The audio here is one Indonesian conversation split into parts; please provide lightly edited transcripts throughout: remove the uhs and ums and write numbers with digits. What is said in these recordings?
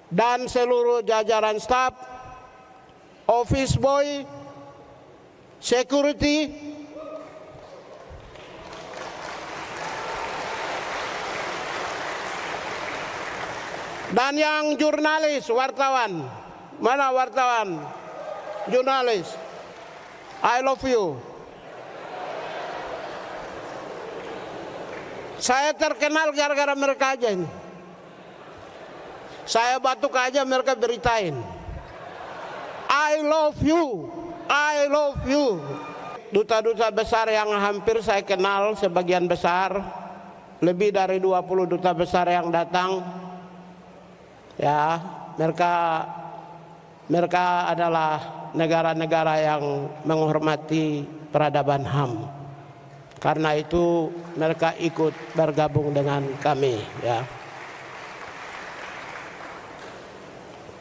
dan seluruh jajaran staf, office boy, security, dan yang jurnalis, wartawan. Mana wartawan? Jurnalis. I love you. Saya terkenal gara-gara mereka aja ini. Saya batuk aja mereka beritain. I love you. I love you. Duta-duta besar yang hampir saya kenal sebagian besar, lebih dari 20 duta besar yang datang. Ya, mereka adalah negara-negara yang menghormati peradaban HAM. Karena itu mereka ikut bergabung dengan kami, ya.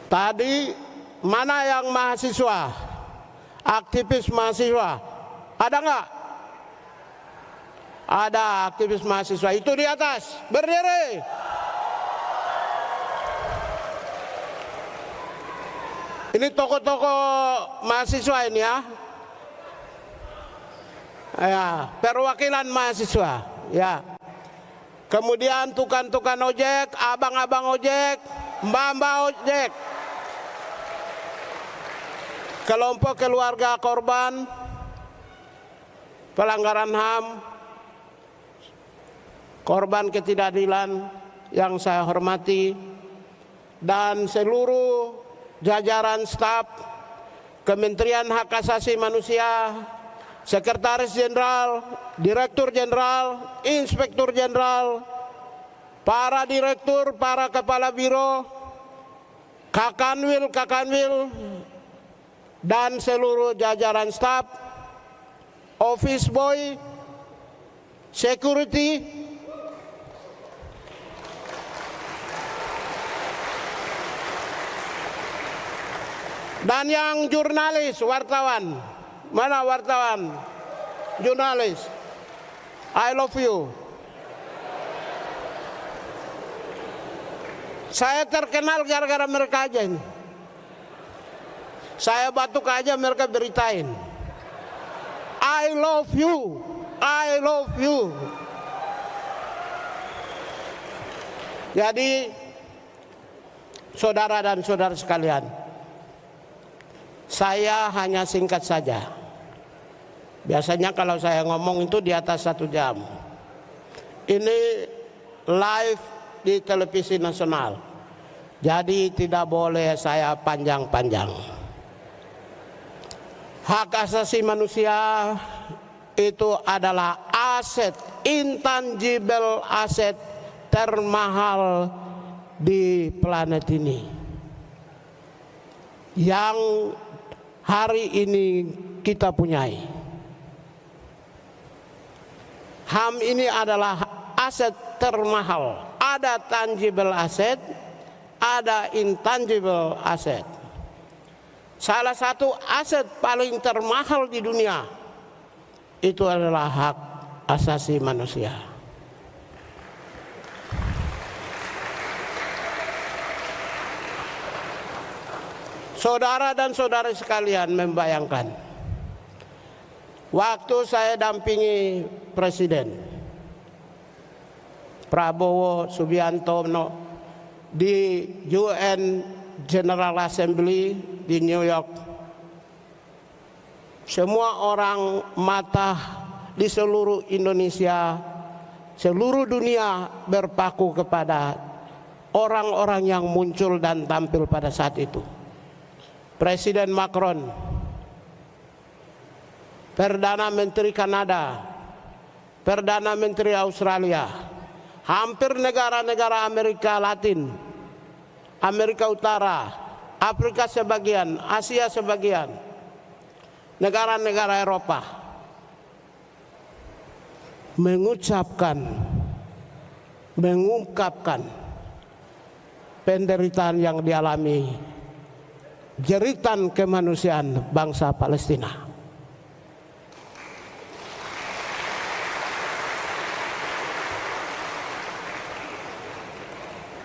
Tadi mana yang mahasiswa, aktivis mahasiswa, ada nggak? Ada aktivis mahasiswa itu di atas, berdiri. Ini tokoh-tokoh mahasiswa ini ya. Ya, perwakilan mahasiswa, ya. Kemudian tukang-tukang ojek, abang-abang ojek, mbak-mbak ojek. Kelompok keluarga korban pelanggaran HAM, korban ketidakadilan yang saya hormati, dan seluruh jajaran staf Kementerian Hak Asasi Manusia, Sekretaris Jenderal, Direktur Jenderal, Inspektur Jenderal, para direktur, para kepala biro, Kakanwil, dan seluruh jajaran staf, office boy, security, dan yang jurnalis, wartawan. Mana wartawan? Jurnalis. I love you. Saya terkenal gara-gara mereka aja ini. Saya batuk aja mereka beritain. I love you. I love you. Jadi saudara dan saudara sekalian, saya hanya singkat saja. Biasanya kalau saya ngomong itu di atas 1 jam. Ini live di televisi nasional, jadi tidak boleh saya panjang-panjang. Hak asasi manusia itu adalah aset, intangible aset termahal di planet ini, yang hari ini kita punyai. HAM ini adalah aset termahal. Ada tangible aset, ada intangible aset. Salah satu aset paling termahal di dunia itu adalah hak asasi manusia. Saudara dan saudari sekalian membayangkan, waktu saya dampingi Presiden Prabowo Subianto di UN General Assembly di New York, semua orang mata di seluruh Indonesia, seluruh dunia berpaku kepada orang-orang yang muncul dan tampil pada saat itu. Presiden Macron, Perdana Menteri Kanada, Perdana Menteri Australia, hampir negara-negara Amerika Latin, Amerika Utara, Afrika sebagian, Asia sebagian, negara-negara Eropa mengucapkan, mengungkapkan penderitaan yang dialami jeritan kemanusiaan bangsa Palestina.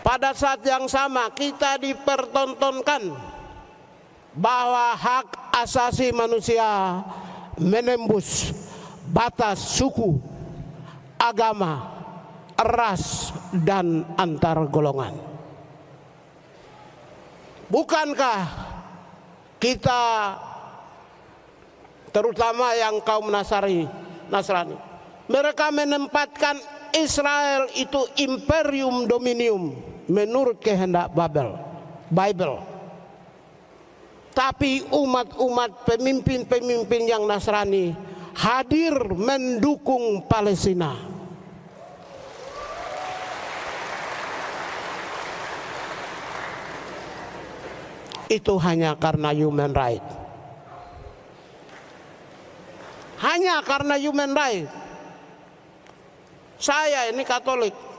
Pada pada saat yang sama kita dipertontonkan bahwa hak asasi manusia menembus batas suku, agama, ras, dan antar golongan. Bukankah kita, terutama yang kaum Nasrani, mereka menempatkan Israel itu imperium dominium menurut kehendak Bible. Tapi umat-umat pemimpin-pemimpin yang Nasrani hadir mendukung Palestina. Itu hanya karena human right. Hanya karena human right. Saya ini Katolik.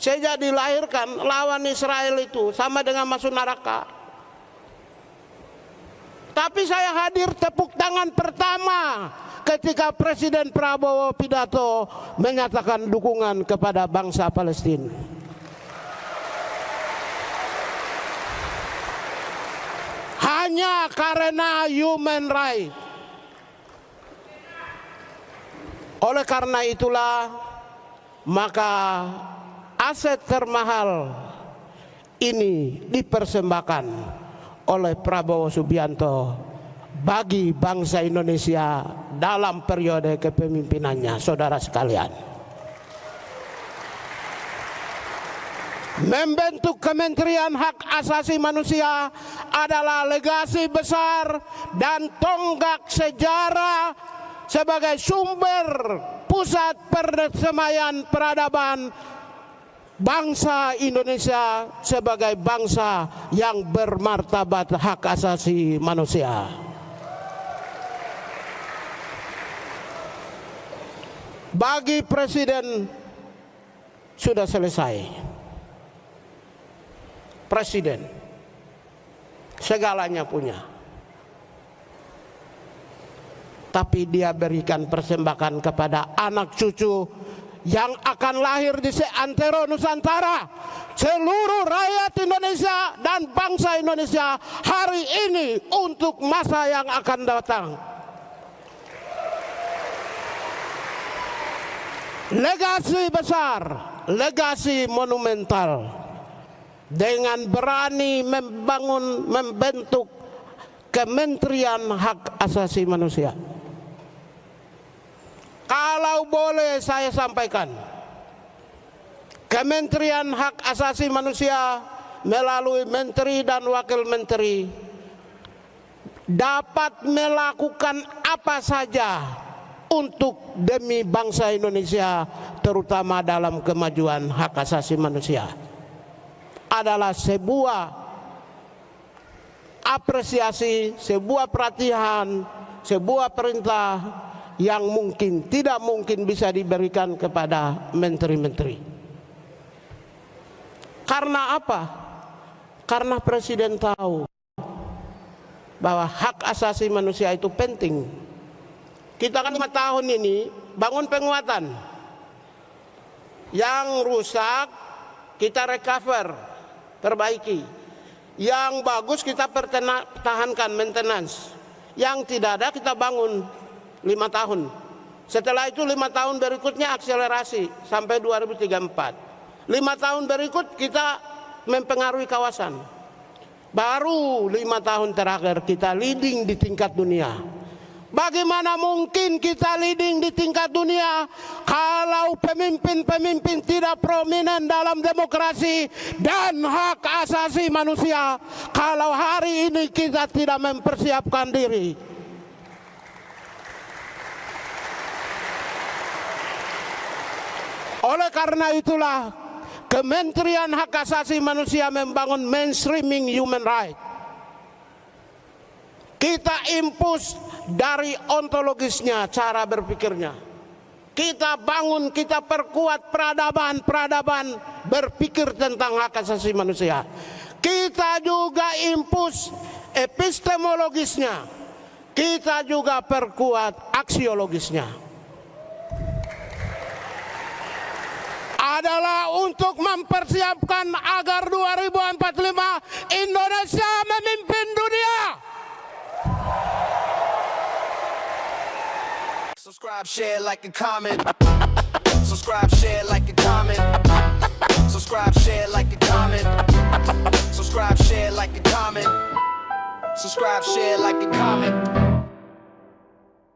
Sejak dilahirkan lawan Israel itu sama dengan masuk neraka. Tapi saya hadir tepuk tangan pertama ketika Presiden Prabowo pidato menyatakan dukungan kepada bangsa Palestina. Hanya karena human right. Oleh karena itulah, maka aset termahal ini dipersembahkan oleh Prabowo Subianto bagi bangsa Indonesia dalam periode kepemimpinannya, saudara sekalian. Membentuk Kementerian Hak Asasi Manusia adalah legasi besar dan tonggak sejarah sebagai sumber pusat perdamaian peradaban bangsa Indonesia sebagai bangsa yang bermartabat hak asasi manusia. Bagi Presiden sudah selesai. Presiden segalanya punya. Tapi dia berikan persembahan kepada anak cucu yang akan lahir di seantero Nusantara, seluruh rakyat Indonesia dan bangsa Indonesia hari ini untuk masa yang akan datang. Legasi besar, legasi monumental, dengan berani membentuk Kementerian Hak Asasi Manusia. Kalau boleh saya sampaikan, Kementerian Hak Asasi Manusia melalui menteri dan wakil menteri dapat melakukan apa saja untuk demi bangsa Indonesia, terutama dalam kemajuan hak asasi manusia. Adalah sebuah apresiasi, sebuah perhatian, sebuah perintah yang tidak mungkin bisa diberikan kepada menteri-menteri. Karena apa? Karena Presiden tahu bahwa hak asasi manusia itu penting. Kita kan 5 tahun ini bangun penguatan. Yang rusak kita recover, perbaiki. Yang bagus kita pertahankan, maintenance. Yang tidak ada kita bangun 5 tahun. Setelah itu 5 tahun berikutnya akselerasi sampai 2034. 5 tahun berikut kita mempengaruhi kawasan. Baru 5 tahun terakhir kita leading di tingkat dunia. Bagaimana mungkin kita leading di tingkat dunia kalau pemimpin-pemimpin tidak prominent dalam demokrasi dan hak asasi manusia, kalau hari ini kita tidak mempersiapkan diri? Oleh karena itulah Kementerian Hak Asasi Manusia membangun mainstreaming human right. Kita impus dari ontologisnya, cara berpikirnya. Kita bangun, kita perkuat peradaban berpikir tentang hak asasi manusia. Kita juga impus epistemologisnya. Kita juga perkuat aksiologisnya. adalah untuk mempersiapkan agar 2045 Indonesia memimpin dunia. Subscribe, share, like, and comment. Subscribe, share, like, and comment. Subscribe, share, like, and comment. Subscribe, share, like, and comment. Subscribe, share, like, and comment.